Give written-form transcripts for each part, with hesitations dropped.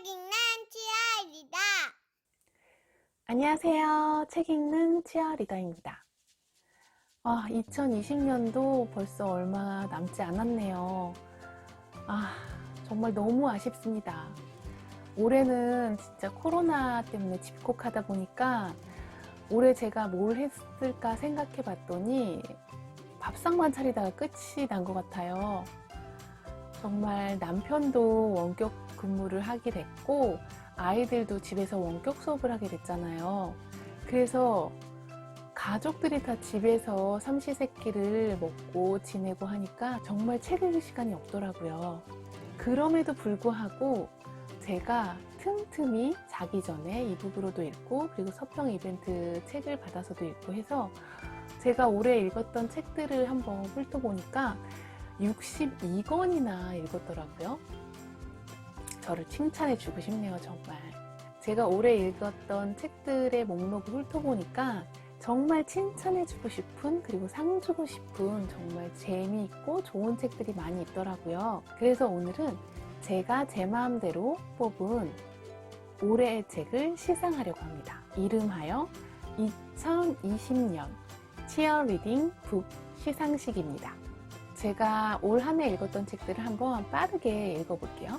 책 읽는 치아이다. 안녕하세요. 책 읽는 치어리더입니다. 2020년도 벌써 얼마 남지 않았네요. 정말 너무 아쉽습니다. 올해는 진짜 코로나 때문에 집콕하다 보니까 올해 제가 뭘 했을까 생각해 봤더니 밥상만 차리다가 끝이 난 것 같아요. 정말 남편도 원격 근무를 하게 됐고 아이들도 집에서 원격 수업을 하게 됐잖아요. 그래서 가족들이 다 집에서 삼시세끼를 먹고 지내고 하니까 정말 책 읽을 시간이 없더라고요. 그럼에도 불구하고 제가 틈틈이 자기 전에 이북으로도 읽고 그리고 서평 이벤트 책을 받아서도 읽고 해서 제가 올해 읽었던 책들을 한번 훑어보니까 62권이나 읽었더라고요. 저를 칭찬해 주고 싶네요, 정말. 제가 올해 읽었던 책들의 목록을 훑어보니까 정말 칭찬해 주고 싶은 그리고 상 주고 싶은 정말 재미있고 좋은 책들이 많이 있더라고요. 그래서 오늘은 제가 제 마음대로 뽑은 올해의 책을 시상하려고 합니다. 이름하여 2020년 치어리딩 북 시상식입니다. 제가 올 한 해 읽었던 책들을 한번 빠르게 읽어볼게요.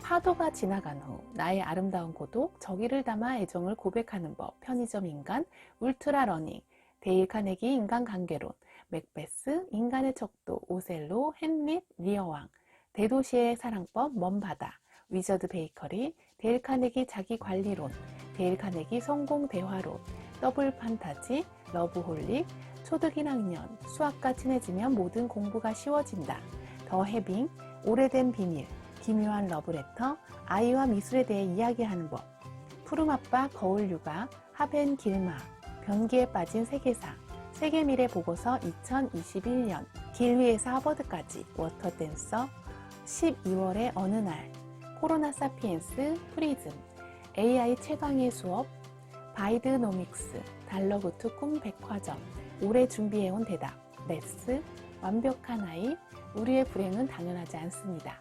파도가 지나간 후, 나의 아름다운 고독, 저기를 담아 애정을 고백하는 법, 편의점 인간, 울트라 러닝, 데일 카네기 인간 관계론, 맥베스, 인간의 척도, 오셀로, 햄릿, 리어왕, 대도시의 사랑법, 먼 바다, 위저드 베이커리, 데일 카네기 자기 관리론, 데일 카네기 성공 대화론, 더블 판타지, 러브홀릭, 초등 1학년, 수학과 친해지면 모든 공부가 쉬워진다, 더 해빙, 오래된 비밀, 기묘한 러브레터, 아이와 미술에 대해 이야기하는 법, 푸른아빠 거울육아, 하벤 길마, 변기에 빠진 세계사, 세계미래 보고서 2021년, 길 위에서 하버드까지, 워터댄서, 12월의 어느 날, 코로나 사피엔스, 프리즘, AI 최강의 수업, 바이드노믹스, 달러구트 꿈 백화점, 올해 준비해온 대답, 레스, 완벽한 아이, 우리의 불행은 당연하지 않습니다.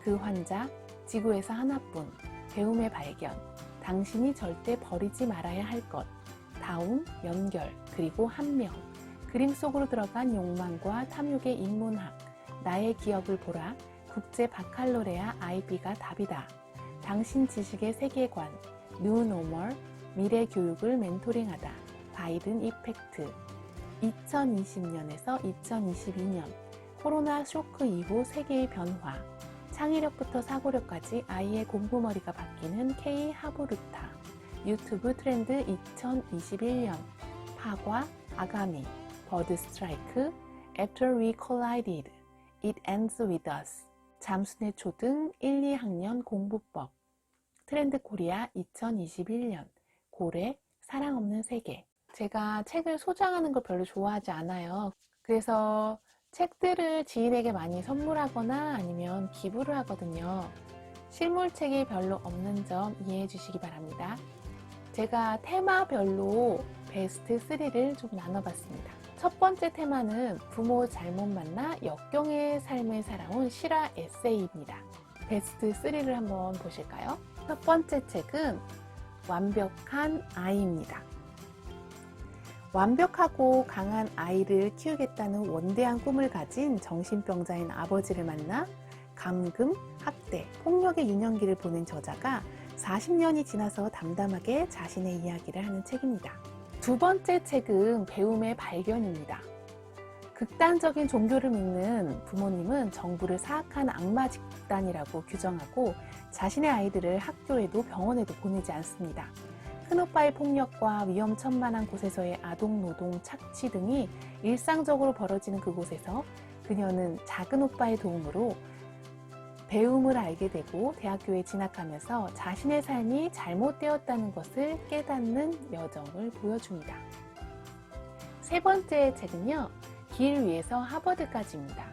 그 환자, 지구에서 하나뿐, 배움의 발견, 당신이 절대 버리지 말아야 할 것, 다움, 연결, 그리고 한 명, 그림 속으로 들어간 욕망과 탐욕의 인문학, 나의 기억을 보라, 국제 바칼로레아 IB가 답이다, 당신 지식의 세계관, 뉴 노멀, 미래 교육을 멘토링하다, 바이든 이펙트, 2020년에서 2022년, 코로나 쇼크 이후 세계의 변화, 창의력부터 사고력까지 아이의 공부머리가 바뀌는 K 하부루타, 유튜브 트렌드 2021년, 파과, 아가미, 버드 스트라이크, After We Collided, It Ends With Us, 잠수내 초등 1, 2학년 공부법, 트렌드 코리아 2021년, 고래, 사랑 없는 세계. 제가 책을 소장하는 걸 별로 좋아하지 않아요. 그래서 책들을 지인에게 많이 선물하거나 아니면 기부를 하거든요. 실물책이 별로 없는 점 이해해 주시기 바랍니다. 제가 테마별로 베스트 3를 좀 나눠봤습니다. 첫 번째 테마는 부모 잘못 만나 역경의 삶을 살아온 실화 에세이입니다. 베스트 3를 한번 보실까요? 첫 번째 책은 완벽한 아이입니다. 완벽하고 강한 아이를 키우겠다는 원대한 꿈을 가진 정신병자인 아버지를 만나 감금, 학대, 폭력의 유년기를 보낸 저자가 40년이 지나서 담담하게 자신의 이야기를 하는 책입니다. 두 번째 책은 배움의 발견입니다. 극단적인 종교를 믿는 부모님은 정부를 사악한 악마 집단이라고 규정하고 자신의 아이들을 학교에도 병원에도 보내지 않습니다. 큰오빠의 폭력과 위험천만한 곳에서의 아동노동, 착취 등이 일상적으로 벌어지는 그곳에서 그녀는 작은오빠의 도움으로 배움을 알게 되고 대학교에 진학하면서 자신의 삶이 잘못되었다는 것을 깨닫는 여정을 보여줍니다. 세 번째 책은요, 길 위에서 하버드까지입니다.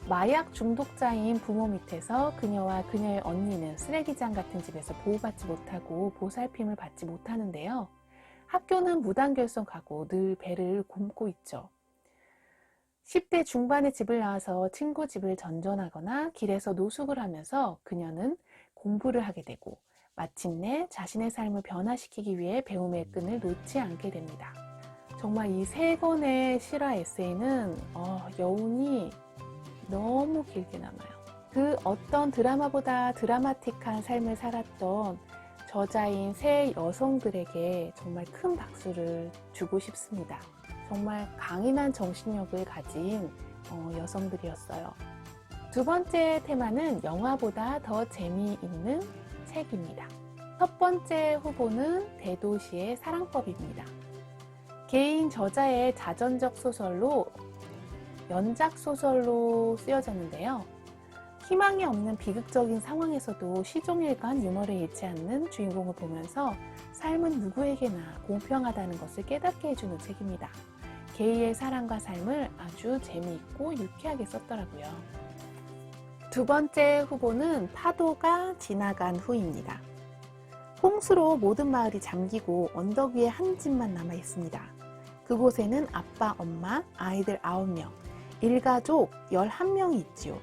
마약 중독자인 부모 밑에서 그녀와 그녀의 언니는 쓰레기장 같은 집에서 보호받지 못하고 보살핌을 받지 못하는데요. 학교는 무단결석 가고 늘 배를 굼고 있죠. 10대 중반의 집을 나와서 친구 집을 전전하거나 길에서 노숙을 하면서 그녀는 공부를 하게 되고 마침내 자신의 삶을 변화시키기 위해 배움의 끈을 놓지 않게 됩니다. 정말 이 3권의 실화 에세이는 여운이 너무 길게 남아요. 그 어떤 드라마보다 드라마틱한 삶을 살았던 저자인 3 여성들에게 정말 큰 박수를 주고 싶습니다. 정말 강인한 정신력을 가진 여성들이었어요. 두 번째 테마는 영화보다 더 재미있는 책입니다. 첫 번째 후보는 대도시의 사랑법입니다. 개인 저자의 자전적 소설로 연작 소설로 쓰여졌는데요. 희망이 없는 비극적인 상황에서도 시종일관 유머를 잃지 않는 주인공을 보면서 삶은 누구에게나 공평하다는 것을 깨닫게 해주는 책입니다. 게이의 사랑과 삶을 아주 재미있고 유쾌하게 썼더라고요. 두 번째 후보는 파도가 지나간 후입니다. 홍수로 모든 마을이 잠기고 언덕 위에 한 집만 남아 있습니다. 그곳에는 아빠, 엄마, 아이들 9명, 일가족 11명이 있지요.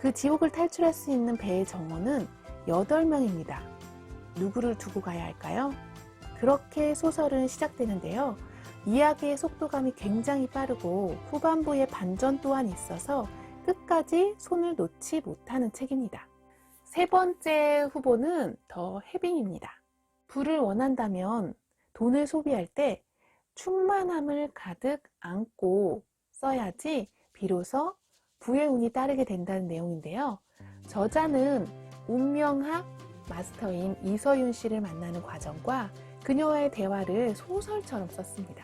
그 지옥을 탈출할 수 있는 배의 정원은 8명입니다. 누구를 두고 가야 할까요? 그렇게 소설은 시작되는데요. 이야기의 속도감이 굉장히 빠르고 후반부에 반전 또한 있어서 끝까지 손을 놓지 못하는 책입니다. 세 번째 후보는 더 해빙입니다. 부를 원한다면 돈을 소비할 때 충만함을 가득 안고 써야지 비로소 부의 운이 따르게 된다는 내용인데요. 저자는 운명학 마스터인 이서윤 씨를 만나는 과정과 그녀와의 대화를 소설처럼 썼습니다.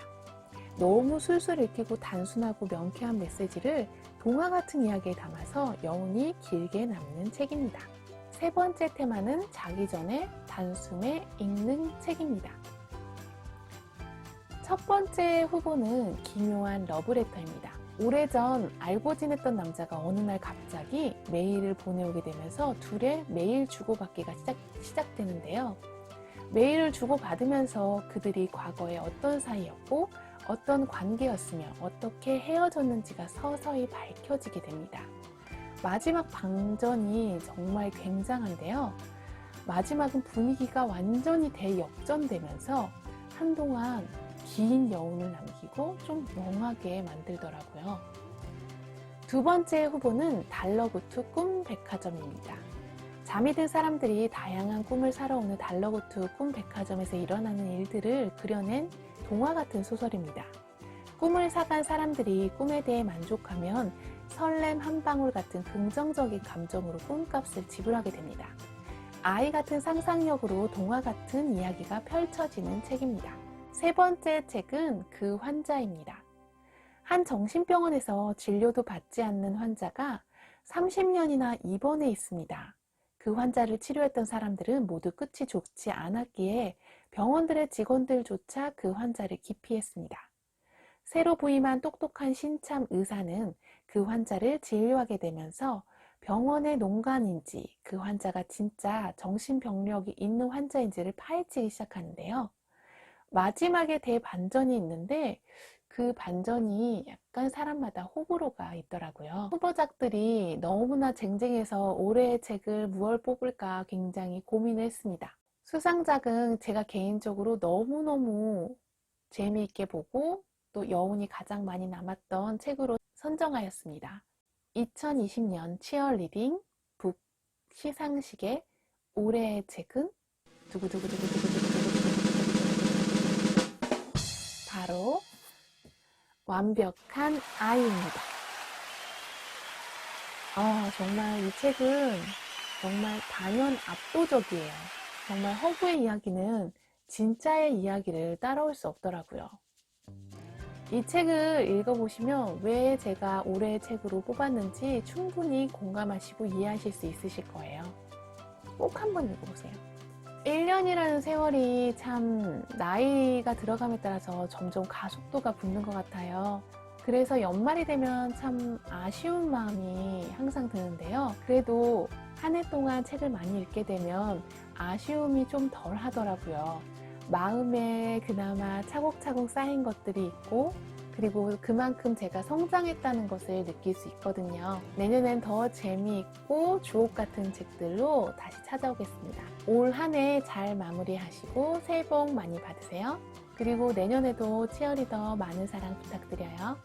너무 술술 읽히고 단순하고 명쾌한 메시지를 동화 같은 이야기에 담아서 여운이 길게 남는 책입니다. 세 번째 테마는 자기 전에 단숨에 읽는 책입니다. 첫 번째 후보는 기묘한 러브레터입니다. 오래전 알고 지냈던 남자가 어느 날 갑자기 메일을 보내오게 되면서 둘의 메일 주고받기가 시작되는데요. 메일을 주고받으면서 그들이 과거에 어떤 사이였고 어떤 관계였으며 어떻게 헤어졌는지가 서서히 밝혀지게 됩니다. 마지막 방전이 정말 굉장한데요. 마지막은 분위기가 완전히 대역전되면서 한동안 긴 여운을 남기고 좀 멍하게 만들더라고요. 두 번째 후보는 달러구트 꿈 백화점입니다. 잠이 든 사람들이 다양한 꿈을 사러 오는 달러구트 꿈 백화점에서 일어나는 일들을 그려낸 동화 같은 소설입니다. 꿈을 사간 사람들이 꿈에 대해 만족하면 설렘 한 방울 같은 긍정적인 감정으로 꿈값을 지불하게 됩니다. 아이 같은 상상력으로 동화 같은 이야기가 펼쳐지는 책입니다. 세 번째 책은 그 환자입니다. 한 정신병원에서 진료도 받지 않는 환자가 30년이나 입원해 있습니다. 그 환자를 치료했던 사람들은 모두 끝이 좋지 않았기에 병원들의 직원들조차 그 환자를 기피했습니다. 새로 부임한 똑똑한 신참 의사는 그 환자를 진료하게 되면서 병원의 농간인지 그 환자가 진짜 정신병력이 있는 환자인지를 파헤치기 시작하는데요. 마지막에 대반전이 있는데 그 반전이 약간 사람마다 호불호가 있더라고요. 후보작들이 너무나 쟁쟁해서 올해의 책을 무얼 뽑을까 굉장히 고민을 했습니다. 수상작은 제가 개인적으로 너무너무 재미있게 보고 또 여운이 가장 많이 남았던 책으로 선정하였습니다. 2020년 치어리딩 북 시상식의 올해의 책은 바로 완벽한 아이입니다. 정말 이 책은 정말 단연 압도적이에요. 정말 허구의 이야기는 진짜의 이야기를 따라올 수 없더라고요. 이 책을 읽어보시면 왜 제가 올해의 책으로 뽑았는지 충분히 공감하시고 이해하실 수 있으실 거예요. 꼭 한번 읽어보세요. 1년이라는 세월이 참 나이가 들어감에 따라서 점점 가속도가 붙는 것 같아요. 그래서 연말이 되면 참 아쉬운 마음이 항상 드는데요. 그래도 한 해 동안 책을 많이 읽게 되면 아쉬움이 좀 덜 하더라고요. 마음에 그나마 차곡차곡 쌓인 것들이 있고 그리고 그만큼 제가 성장했다는 것을 느낄 수 있거든요. 내년엔 더 재미있고 주옥 같은 책들로 다시 찾아오겠습니다. 올 한 해 잘 마무리하시고 새해 복 많이 받으세요. 그리고 내년에도 치어리더 많은 사랑 부탁드려요.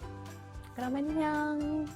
그럼 안녕.